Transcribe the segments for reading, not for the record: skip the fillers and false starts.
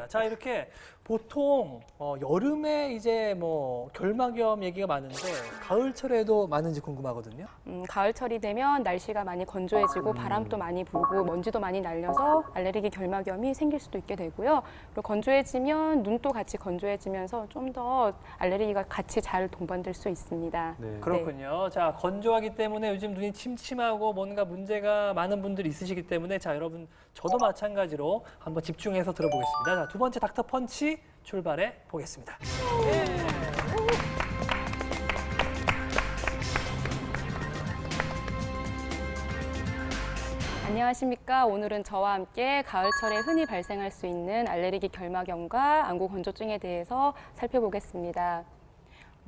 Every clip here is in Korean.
자, 이렇게 보통 여름에 이제 뭐 결막염 얘기가 많은데 가을철에도 많은지 궁금하거든요. 가을철이 되면 날씨가 많이 건조해지고 바람도 많이 불고 먼지도 많이 날려서 알레르기 결막염이 생길 수도 있게 되고요. 그리고 건조해지면 눈도 같이 건조해지면서 좀 더 알레르기가 같이 잘 동반될 수 있습니다. 네. 그렇군요. 자, 건조하기 때문에 요즘 눈이 침침하고 뭔가 문제가 많은 분들이 있으시기 때문에 자, 여러분 저도 마찬가지로 한번 집중해서 들어보겠습니다. 자, 두 번째 닥터 펀치 출발해 보겠습니다. 안녕하십니까. 오늘은 저와 함께 가을철에 흔히 발생할 수 있는 알레르기 결막염과 안구 건조증에 대해서 살펴보겠습니다.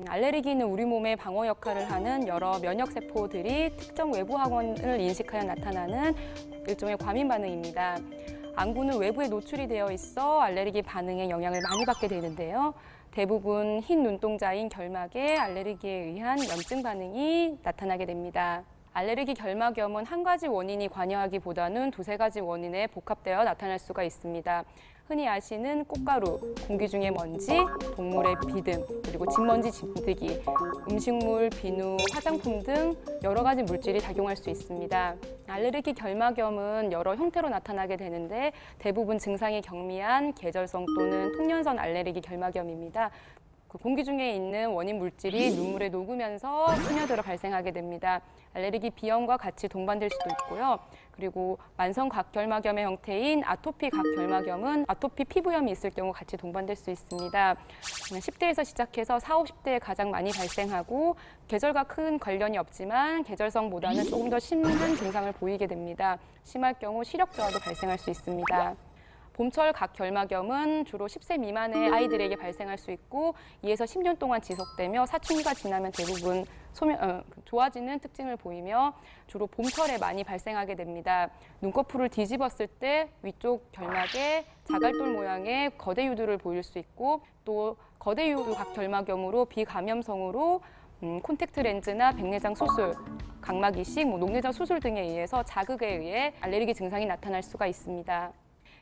알레르기는 우리 몸의 방어 역할을 하는 여러 면역세포들이 특정 외부 항원을 인식하여 나타나는 일종의 과민 반응입니다. 안구는 외부에 노출이 되어 있어 알레르기 반응에 영향을 많이 받게 되는데요. 대부분 흰 눈동자인 결막에 알레르기에 의한 염증 반응이 나타나게 됩니다. 알레르기 결막염은 한 가지 원인이 관여하기보다는 두세 가지 원인에 복합되어 나타날 수가 있습니다. 흔히 아시는 꽃가루, 공기 중의 먼지, 동물의 비듬, 그리고 진먼지 진드기, 음식물, 비누, 화장품 등 여러 가지 물질이 작용할 수 있습니다. 알레르기 결막염은 여러 형태로 나타나게 되는데 대부분 증상이 경미한 계절성 또는 통년성 알레르기 결막염입니다. 공기 중에 있는 원인 물질이 눈물에 녹으면서 스며들어 발생하게 됩니다. 알레르기 비염과 같이 동반될 수도 있고요. 그리고 만성 각결막염의 형태인 아토피 각결막염은 아토피 피부염이 있을 경우 같이 동반될 수 있습니다. 10대에서 시작해서 40, 50대에 가장 많이 발생하고 계절과 큰 관련이 없지만 계절성보다는 조금 더 심한 증상을 보이게 됩니다. 심할 경우 시력 저하도 발생할 수 있습니다. 봄철 각결막염은 주로 10세 미만의 아이들에게 발생할 수 있고 2에서 10년 동안 지속되며 사춘기가 지나면 대부분 좋아지는 특징을 보이며 주로 봄철에 많이 발생하게 됩니다. 눈꺼풀을 뒤집었을 때 위쪽 결막에 자갈돌 모양의 거대 유두를 보일 수 있고 또 거대 유두 각결막염으로 비감염성으로 콘택트 렌즈나 백내장 수술, 각막 이식, 녹내장 수술 등에 의해서 자극에 의해 알레르기 증상이 나타날 수가 있습니다.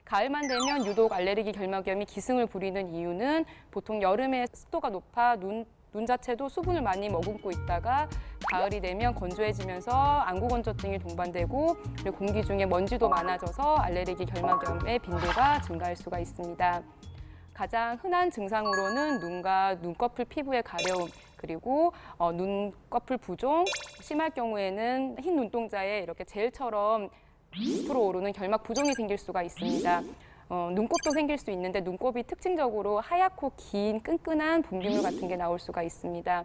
가을만 되면 유독 알레르기 결막염이 기승을 부리는 이유는 보통 여름에 습도가 높아 눈 자체도 수분을 많이 머금고 있다가 가을이 되면 건조해지면서 안구 건조증이 동반되고 그리고 공기 중에 먼지도 많아져서 알레르기 결막염의 빈도가 증가할 수가 있습니다. 가장 흔한 증상으로는 눈과 눈꺼풀 피부의 가려움, 그리고 눈꺼풀 부종, 심할 경우에는 흰 눈동자에 이렇게 젤처럼 밑으로 오르는 결막 부종이 생길 수가 있습니다. 눈곱도 생길 수 있는데 눈곱이 특징적으로 하얗고 긴 끈끈한 분비물 같은 게 나올 수가 있습니다.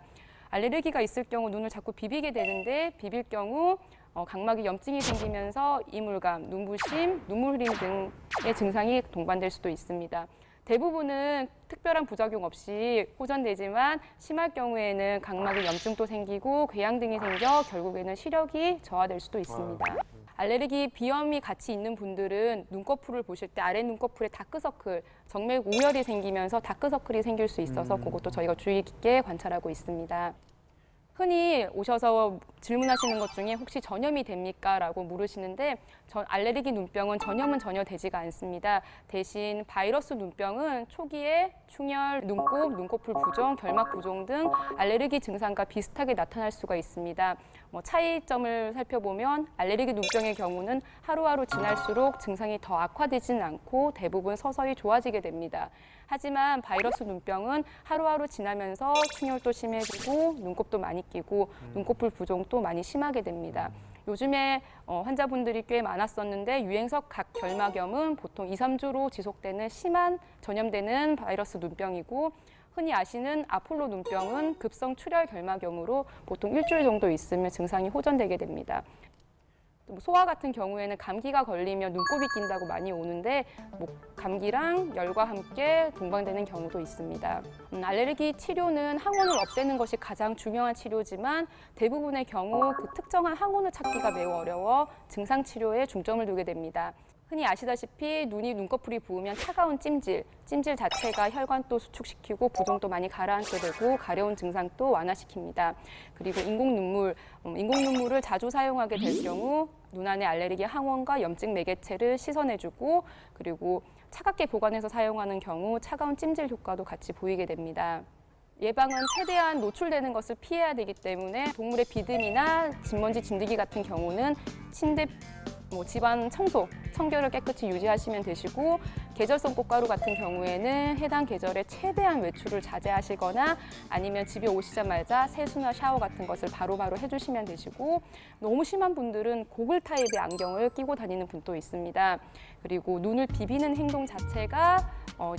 알레르기가 있을 경우 눈을 자꾸 비비게 되는데 비빌 경우 각막에 염증이 생기면서 이물감, 눈부심, 눈물 흐림 등의 증상이 동반될 수도 있습니다. 대부분은 특별한 부작용 없이 호전되지만 심할 경우에는 각막에 염증도 생기고 궤양 등이 생겨 결국에는 시력이 저하될 수도 있습니다. 알레르기 비염이 같이 있는 분들은 눈꺼풀을 보실 때 아래 눈꺼풀에 다크서클, 정맥 우열이 생기면서 다크서클이 생길 수 있어서 그것도 저희가 주의 깊게 관찰하고 있습니다. 흔히 오셔서 질문하시는 것 중에 혹시 전염이 됩니까? 라고 물으시는데 알레르기 눈병은 전염은 전혀 되지가 않습니다. 대신 바이러스 눈병은 초기에 충혈, 눈곱, 눈꺼풀 부종, 결막 부종 등 알레르기 증상과 비슷하게 나타날 수가 있습니다. 차이점을 살펴보면 알레르기 눈병의 경우는 하루하루 지날수록 증상이 더 악화되지는 않고 대부분 서서히 좋아지게 됩니다. 하지만 바이러스 눈병은 하루하루 지나면서 충혈도 심해지고 눈곱도 많이 끼고 눈꺼풀 부종도 많이 심하게 됩니다. 요즘에 환자분들이 꽤 많았었는데 유행성 각결막염은 보통 2, 3주로 지속되는 심한 전염되는 바이러스 눈병이고 흔히 아시는 아폴로 눈병은 급성 출혈 결막염으로 보통 일주일 정도 있으면 증상이 호전되게 됩니다. 소아 같은 경우에는 감기가 걸리면 눈곱이 낀다고 많이 오는데 감기랑 열과 함께 동반되는 경우도 있습니다. 알레르기 치료는 항원을 없애는 것이 가장 중요한 치료지만 대부분의 경우 그 특정한 항원을 찾기가 매우 어려워 증상 치료에 중점을 두게 됩니다. 흔히 아시다시피 눈이 눈꺼풀이 부으면 차가운 찜질 자체가 혈관도 수축시키고 부종도 많이 가라앉게 되고 가려운 증상도 완화시킵니다. 그리고 인공눈물을 자주 사용하게 될 경우 눈 안의 알레르기 항원과 염증 매개체를 씻어내주고 그리고 차갑게 보관해서 사용하는 경우 차가운 찜질 효과도 같이 보이게 됩니다. 예방은 최대한 노출되는 것을 피해야 되기 때문에 동물의 비듬이나 진먼지 진드기 같은 경우는 침대, 집안 청소, 청결을 깨끗이 유지하시면 되시고 계절성 꽃가루 같은 경우에는 해당 계절에 최대한 외출을 자제하시거나 아니면 집에 오시자마자 세수나 샤워 같은 것을 바로바로 해주시면 되시고 너무 심한 분들은 고글 타입의 안경을 끼고 다니는 분도 있습니다. 그리고 눈을 비비는 행동 자체가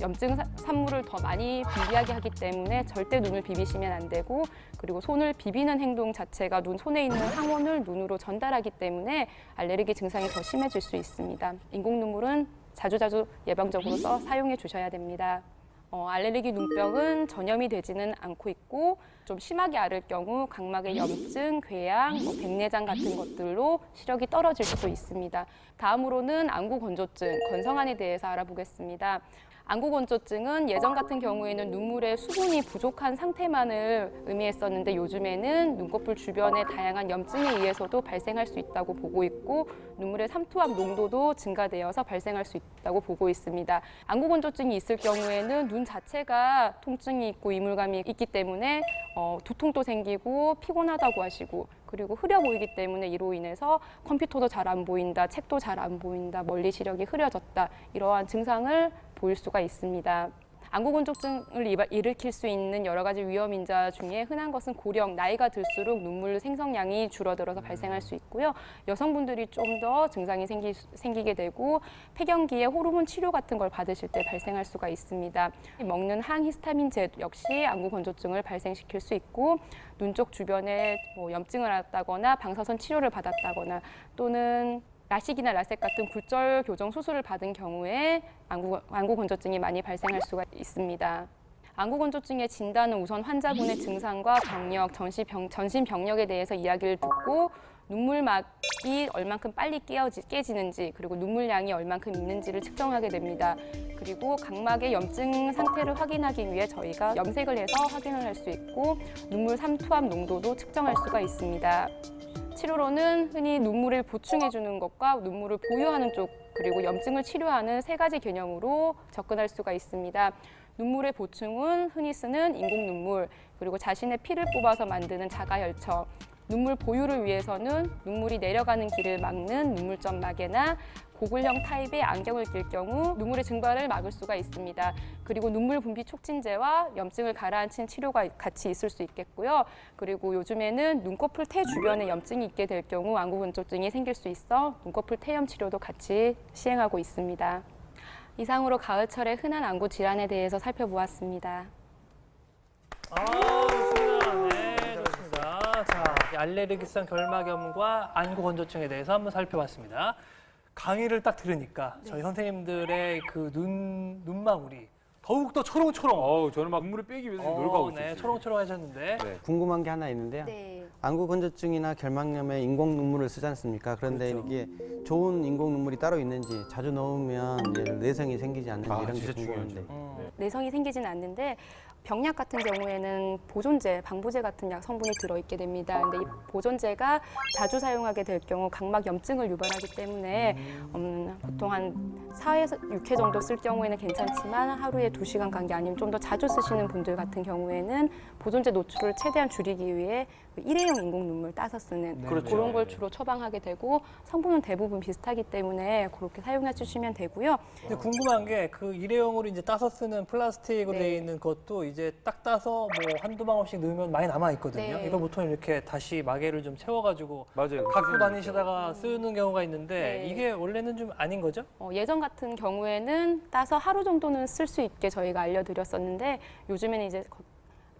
염증 산물을 더 많이 분비하게 하기 때문에 절대 눈을 비비시면 안 되고 그리고 손을 비비는 행동 자체가 손에 있는 항원을 눈으로 전달하기 때문에 알레르기 증상이 더 심해질 수 있습니다. 인공 눈물은 자주자주 예방적으로 사용해 주셔야 됩니다. 알레르기 눈병은 전염이 되지는 않고 있고 좀 심하게 앓을 경우 각막의 염증, 궤양, 백내장 같은 것들로 시력이 떨어질 수도 있습니다. 다음으로는 안구 건조증, 건성안에 대해서 알아보겠습니다. 안구 건조증은 예전 같은 경우에는 눈물에 수분이 부족한 상태만을 의미했었는데 요즘에는 눈꺼풀 주변의 다양한 염증에 의해서도 발생할 수 있다고 보고 있고 눈물의 삼투압 농도도 증가되어서 발생할 수 있다고 보고 있습니다. 안구 건조증이 있을 경우에는 눈 자체가 통증이 있고 이물감이 있기 때문에 두통도 생기고 피곤하다고 하시고 그리고 흐려 보이기 때문에 이로 인해서 컴퓨터도 잘 안 보인다, 책도 잘 안 보인다, 멀리 시력이 흐려졌다 이러한 증상을 보일 수가 있습니다. 안구 건조증을 일으킬 수 있는 여러 가지 위험 인자 중에 흔한 것은 고령, 나이가 들수록 눈물 생성량이 줄어들어서 발생할 수 있고요. 여성분들이 좀 더 증상이 생기게 되고 폐경기에 호르몬 치료 같은 걸 받으실 때 발생할 수가 있습니다. 먹는 항히스타민제 역시 안구 건조증을 발생시킬 수 있고 눈 쪽 주변에 염증을 앓았다거나 방사선 치료를 받았다거나 또는 라식이나 라섹 같은 굴절 교정 수술을 받은 경우에 안구 건조증이 많이 발생할 수가 있습니다. 안구 건조증의 진단은 우선 환자분의 증상과 병력, 전신 병력에 대해서 이야기를 듣고 눈물막이 얼만큼 빨리 깨지는지 그리고 눈물량이 얼만큼 있는지를 측정하게 됩니다. 그리고 각막의 염증 상태를 확인하기 위해 저희가 염색을 해서 확인을 할 수 있고 눈물 삼투압 농도도 측정할 수가 있습니다. 치료로는 흔히 눈물을 보충해 주는 것과 눈물을 보유하는 쪽 그리고 염증을 치료하는 세 가지 개념으로 접근할 수가 있습니다. 눈물의 보충은 흔히 쓰는 인공 눈물 그리고 자신의 피를 뽑아서 만드는 자가혈처 눈물 보유를 위해서는 눈물이 내려가는 길을 막는 눈물점 마개나 고글형 타입의 안경을 낄 경우 눈물의 증발을 막을 수가 있습니다. 그리고 눈물 분비 촉진제와 염증을 가라앉힌 치료가 같이 있을 수 있겠고요. 그리고 요즘에는 눈꺼풀 태 주변에 염증이 있게 될 경우 안구 건조증이 생길 수 있어 눈꺼풀 태염 치료도 같이 시행하고 있습니다. 이상으로 가을철에 흔한 안구 질환에 대해서 살펴보았습니다. 좋습니다. 네, 좋습니다. 자, 알레르기성 결막염과 안구 건조증에 대해서 한번 살펴봤습니다. 강의를 딱 들으니까 저희 선생님들의 그 눈망울이 더욱더 초롱초롱. 저는 막 눈물을 빼기 위해서 노력하고 있어요. 네, 초롱초롱하셨는데. 네. 궁금한 게 하나 있는데요. 네. 안구 건조증이나 결막염에 인공 눈물을 쓰지 않습니까? 그런데 그렇죠. 이게 좋은 인공 눈물이 따로 있는지 자주 넣으면 이제 내성이 생기지 않는지 이런 게 진짜 궁금한데. 중요하죠. 내성이 생기지는 않는데 병약 같은 경우에는 보존제, 방부제 같은 약 성분이 들어있게 됩니다. 근데 이 보존제가 자주 사용하게 될 경우 각막 염증을 유발하기 때문에 보통 한 4에서 6회 정도 쓸 경우에는 괜찮지만 하루에 2시간 간격 아니면 좀 더 자주 쓰시는 분들 같은 경우에는 보존제 노출을 최대한 줄이기 위해 일회용 인공 눈물 따서 쓰는 그렇죠. 그런 걸 주로 처방하게 되고 성분은 대부분 비슷하기 때문에 그렇게 사용해 주시면 되고요. 근데 궁금한 게 그 일회용으로 이제 따서 쓰는 플라스틱으로 네. 되어 있는 것도 이제 딱 따서 뭐 한두 방울씩 넣으면 많이 남아 있거든요. 네. 이걸 보통 이렇게 다시 마개를 좀 채워가지고 맞아요. 갖고 다니시다가 쓰는 경우가 있는데 네. 이게 원래는 좀 아닌 거죠? 예전 같은 경우에는 따서 하루 정도는 쓸 수 있게 저희가 알려드렸었는데 요즘에는 이제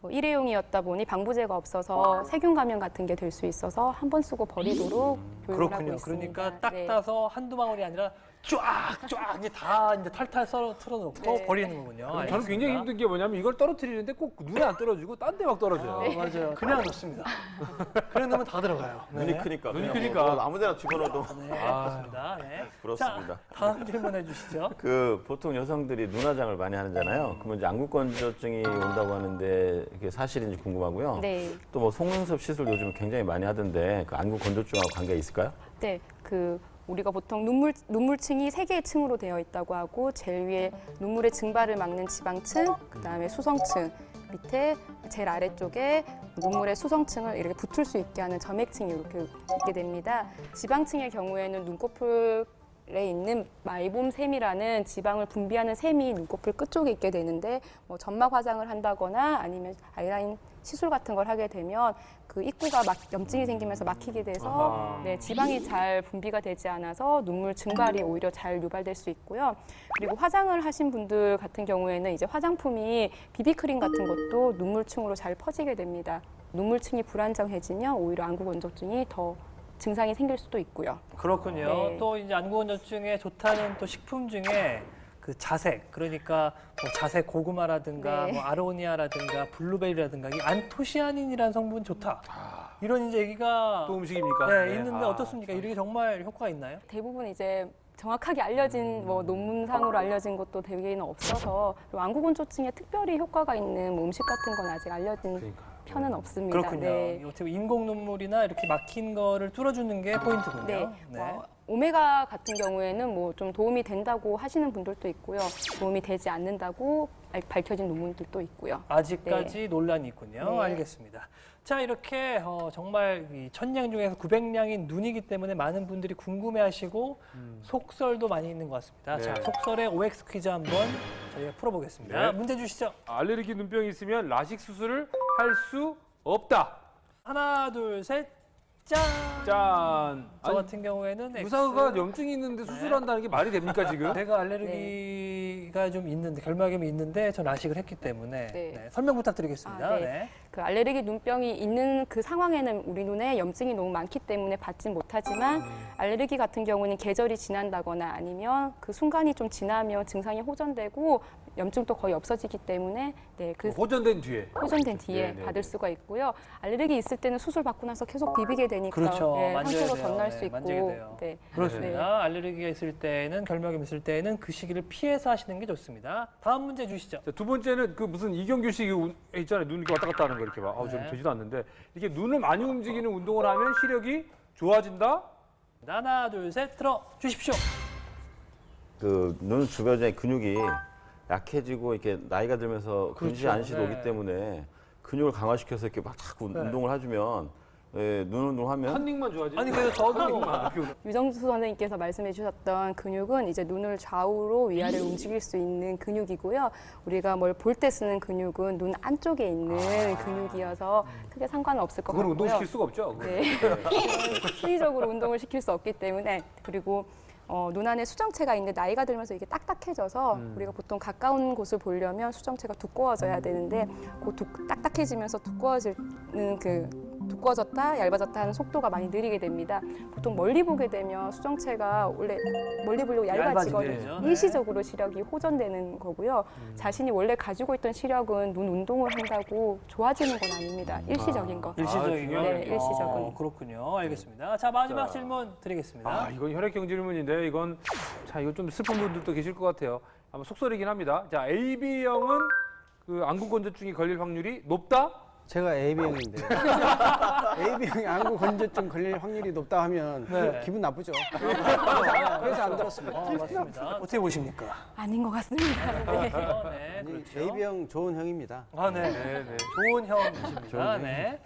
일회용이었다 보니 방부제가 없어서 세균 감염 같은 게 될 수 있어서 한 번 쓰고 버리도록 교육을 하고 그렇군요. 있습니다. 그러니까 딱 네. 따서 한두 방울이 아니라 쫙 이제 다 이제 탈탈 틀어놓고 네. 버리는 거군요. 저는 알겠습니다. 굉장히 힘든 게 뭐냐면 이걸 떨어뜨리는데 꼭 눈에 안 떨어지고 딴 데 막 떨어져요. 맞아요. 그냥 놓습니다. 그냥 놓으면 다 들어가요. 네. 눈이 크니까. 눈이 그냥 크니까. 뭐 아무데나 집어넣어도. 네, 그렇습니다. 네. 부럽습니다. 자, 다음 질문해 주시죠. 그 보통 여성들이 눈화장을 많이 하잖아요. 그러면 이제 안구 건조증이 온다고 하는데 이게 사실인지 궁금하고요. 네. 또 뭐 속눈썹 시술 요즘 굉장히 많이 하던데 그 안구 건조증하고 관계가 있을까요? 네, 그 우리가 보통 눈물층이 3개의 층으로 되어 있다고 하고 제일 위에 눈물의 증발을 막는 지방층, 그다음에 수성층, 밑에 제일 아래쪽에 눈물의 수성층을 이렇게 붙을 수 있게 하는 점액층이 이렇게 있게 됩니다. 지방층의 경우에는 눈꺼풀에 있는 마이봄샘이라는 지방을 분비하는 샘이 눈꺼풀 끝쪽에 있게 되는데 뭐 점막 화장을 한다거나 아니면 아이라인 시술 같은 걸 하게 되면 그 입구가 염증이 생기면서 막히게 돼서 네, 지방이 잘 분비가 되지 않아서 눈물 증발이 오히려 잘 유발될 수 있고요. 그리고 화장을 하신 분들 같은 경우에는 이제 화장품이 비비크림 같은 것도 눈물층으로 잘 퍼지게 됩니다. 눈물층이 불안정해지면 오히려 안구건조증이 더 증상이 생길 수도 있고요. 그렇군요. 네. 또 이제 안구건조증에 좋다는 또 식품 중에 그 자색, 그러니까 뭐 자색 고구마라든가 네. 뭐 아로니아라든가 블루베리라든가 이 안토시아닌이라는 성분 좋다. 이런 이제 얘기가 또 음식입니까? 네, 네. 있는데 아, 어떻습니까? 이게 정말 효과가 있나요? 대부분 이제 정확하게 알려진 뭐 논문상으로 알려진 것도 대개는 없어서 그리고 안구건조증에 특별히 효과가 있는 뭐 음식 같은 건 아직 알려진 그러니까. 편은 없습니다. 그렇군요. 네. 어떻게 보면 인공 눈물이나 이렇게 막힌 거를 뚫어주는 게 포인트군요. 네. 오메가 같은 경우에는 뭐 좀 도움이 된다고 하시는 분들도 있고요. 도움이 되지 않는다고 밝혀진 논문들도 있고요. 아직까지 논란이 있군요. 네. 알겠습니다. 자, 이렇게 정말 이 1000량 중에서 900량인 눈이기 때문에 많은 분들이 궁금해하시고 속설도 많이 있는 것 같습니다. 네. 자, 속설의 OX 퀴즈 한번 저희가 풀어보겠습니다. 네. 문제 주시죠. 알레르기 눈병이 있으면 라식 수술을 할 수 없다. 하나, 둘, 셋, 짠! 짠. 저 같은 경우에는 X. 무사가 염증이 있는데 수술한다는 게 말이 됩니까 지금? 제가 알레르기가 좀 있는데 결막염이 있는데 전 라식을 했기 때문에 네. 네, 설명 부탁드리겠습니다. 아, 네. 네. 그 알레르기 눈병이 있는 그 상황에는 우리 눈에 염증이 너무 많기 때문에 받진 못하지만 알레르기 같은 경우는 계절이 지난다거나 아니면 그 순간이 좀 지나면 증상이 호전되고 염증도 거의 없어지기 때문에 네, 그 호전된 뒤에. 호전된 뒤에 네, 네, 받을 네. 수가 있고요. 알레르기 있을 때는 수술 받고 나서 계속 비비게 되니까 그렇죠. 네, 만져야 상처로 돼요. 전날 네, 수 있고 만지게 돼요. 네. 그렇습니다. 알레르기가 있을 때는 결막염 있을 때는 그 시기를 피해서 하시는 게 좋습니다. 다음 문제 주시죠. 자, 두 번째는 그 무슨 이경규 씨 있잖아요. 눈 이렇게 왔다 갔다 하는 거 이렇게 막. 좀 네. 되지도 않는데 이렇게 눈을 많이 움직이는 운동을 하면 시력이 좋아진다. 하나, 둘, 셋, 들어 주십시오. 그 눈 주변에 근육이 약해지고 이렇게 나이가 들면서 근육이 그렇죠. 안시도 네. 오기 때문에 근육을 강화시켜서 이렇게 막 자꾸 네. 운동을 해주면 눈 운동하면 컨닝만 좋아지는. 아니 그래서 저도 유정수 선생님께서 말씀해 주셨던 근육은 이제 눈을 좌우로 위아래 움직일 수 있는 근육이고요. 우리가 뭘 볼 때 쓰는 근육은 눈 안쪽에 있는 근육이어서 크게 상관은 없을 것 그걸 같고요. 운동시킬 수가 없죠. 네. 수의적으로 운동을 시킬 수 없기 때문에 그리고 눈 안에 수정체가 있는데 나이가 들면서 이게 딱딱해져서 우리가 보통 가까운 곳을 보려면 수정체가 두꺼워져야 되는데 그 딱딱해지면서 두꺼워졌다 얇아졌다 하는 속도가 많이 느리게 됩니다. 보통 멀리 보게 되면 수정체가 원래 멀리 보려고 얇아지거든요. 얇아지게 되죠. 네. 일시적으로 시력이 호전되는 거고요. 자신이 원래 가지고 있던 시력은 눈 운동을 한다고 좋아지는 건 아닙니다. 일시적인 거. 일시적인 거. 네, 일시적인. 그렇군요. 알겠습니다. 자, 마지막 자. 질문 드리겠습니다. 아, 이건 혈액형 질문인데 이건 이거 좀 슬픈 분들도 계실 것 같아요. 아마 속설이긴 합니다. 자, AB형은 그 안구건조증이 걸릴 확률이 높다? 제가 AB형인데 AB형이 안구 건조증 걸릴 확률이 높다 하면 네. 기분 나쁘죠. 그래서 안 들었습니다. 맞습니다. 어떻게 보십니까? 아닌 것 같습니다. 네. 네, 그렇죠. AB형 좋은 형입니다. 아, 네. 네, 네. 좋은 형이십니다. 좋은 형. 네.